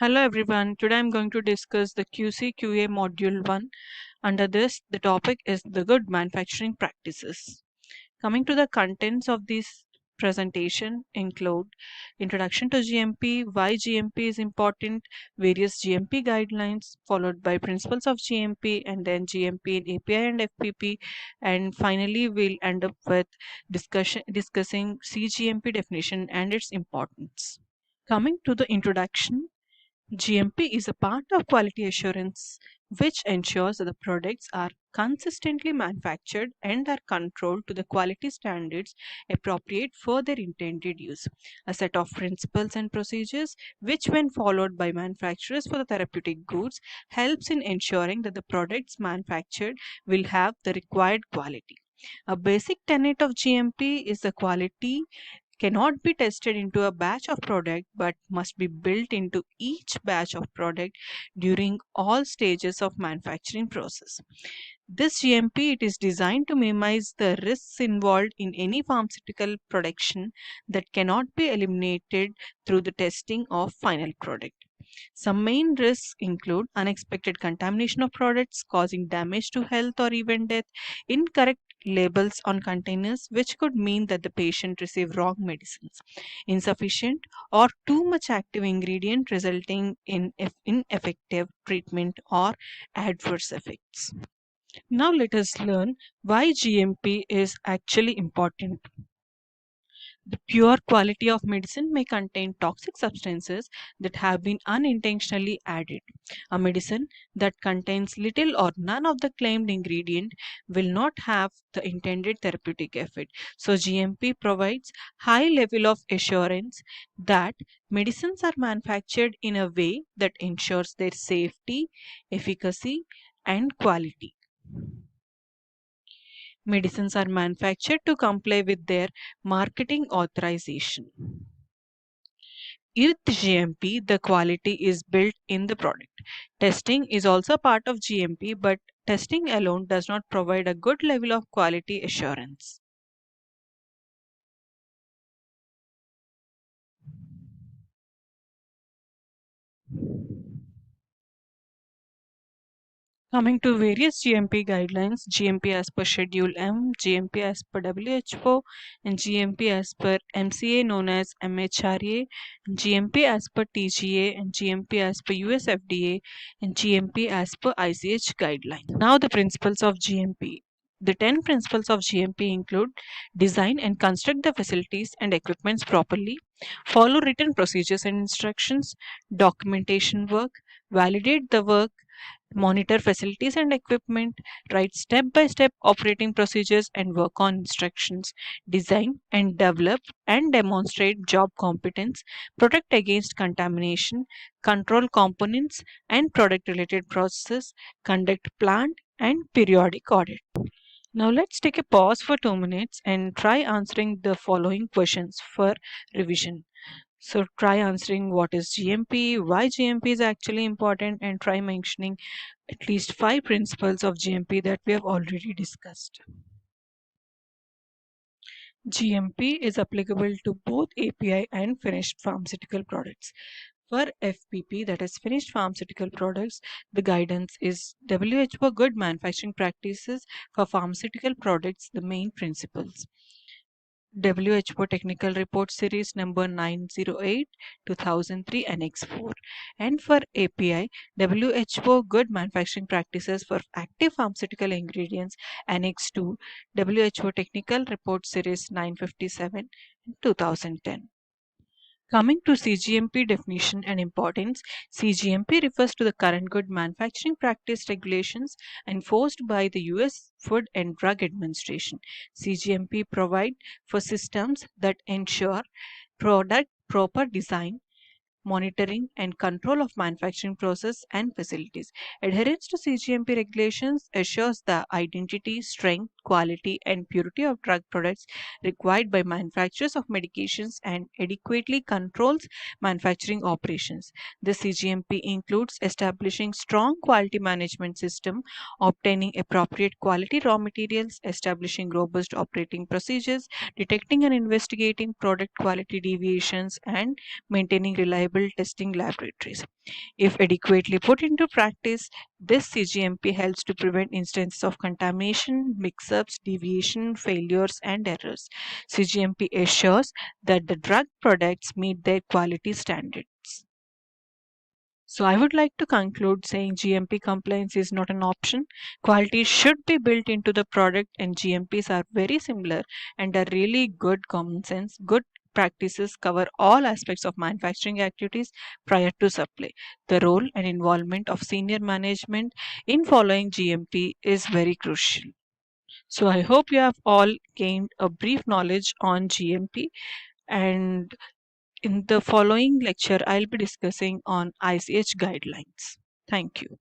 Hello everyone, today I'm going to discuss the QC QA Module 1. Under this, the topic is the good manufacturing practices. Coming to the contents of this presentation include introduction to GMP, why GMP is important, various GMP guidelines, followed by principles of GMP, and then GMP in API and FPP, and finally we'll end up with discussing CGMP definition and its importance. Coming to the introduction, GMP is a part of quality assurance which ensures that the products are consistently manufactured and are controlled to the quality standards appropriate for their intended use. A set of principles and procedures which, when followed by manufacturers for the therapeutic goods, helps in ensuring that the products manufactured will have the required quality. A basic tenet of GMP is the quality cannot be tested into a batch of product but must be built into each batch of product during all stages of manufacturing process. This GMP it is designed to minimize the risks involved in any pharmaceutical production that cannot be eliminated through the testing of final product. Some main risks include unexpected contamination of products causing damage to health or even death, incorrect labels on containers, which could mean that the patient received wrong medicines, insufficient or too much active ingredient resulting in ineffective treatment or adverse effects. Now let us learn why GMP is actually important. The pure quality of medicine may contain toxic substances that have been unintentionally added. A medicine that contains little or none of the claimed ingredient will not have the intended therapeutic effect. So GMP provides high level of assurance that medicines are manufactured in a way that ensures their safety, efficacy, and quality. Medicines are manufactured to comply with their marketing authorization. With GMP, the quality is built in the product. Testing is also part of GMP, but testing alone does not provide a good level of quality assurance. Coming to various GMP guidelines, GMP as per Schedule M, GMP as per WHO, and GMP as per MCA known as MHRA, GMP as per TGA, and GMP as per US FDA, and GMP as per ICH guidelines. Now the principles of GMP. The 10 principles of GMP include design and construct the facilities and equipments properly, follow written procedures and instructions, documentation work, validate the work, monitor facilities and equipment, write step-by-step operating procedures and work on instructions, design and develop and demonstrate job competence, protect against contamination, control components and product-related processes, conduct plant and periodic audit. Now let's take a pause for 2 minutes and try answering the following questions for revision. So try answering what is GMP, why GMP is actually important, and try mentioning at least 5 principles of GMP that we have already discussed. GMP is applicable to both API and finished pharmaceutical products. For FPP, that is finished pharmaceutical products, the guidance is WHO Good Manufacturing Practices for Pharmaceutical Products, the main principles. WHO Technical Report Series number 908 2003 Annex 4. And for API, WHO Good Manufacturing Practices for Active Pharmaceutical Ingredients Annex 2, WHO Technical Report Series 957 2010. Coming to CGMP definition and importance, CGMP refers to the current good manufacturing practice regulations enforced by the US Food and Drug Administration. CGMP provide for systems that ensure product proper design, monitoring and control of manufacturing process and facilities. Adherence to CGMP regulations assures the identity, strength, quality, and purity of drug products required by manufacturers of medications and adequately controls manufacturing operations. The CGMP includes establishing strong quality management system, obtaining appropriate quality raw materials, establishing robust operating procedures, detecting and investigating product quality deviations, and maintaining reliable testing laboratories. If adequately put into practice, this CGMP helps to prevent instances of contamination, mix-ups, deviation, failures, and errors. CGMP assures that the drug products meet their quality standards. So I would like to conclude saying GMP compliance is not an option. Quality should be built into the product, and GMPs are very similar and are really good common sense. Good practices cover all aspects of manufacturing activities prior to supply. The role and involvement of senior management in following GMP is very crucial. So I hope you have all gained a brief knowledge on GMP, and in the following lecture, I'll be discussing on ICH guidelines. Thank you.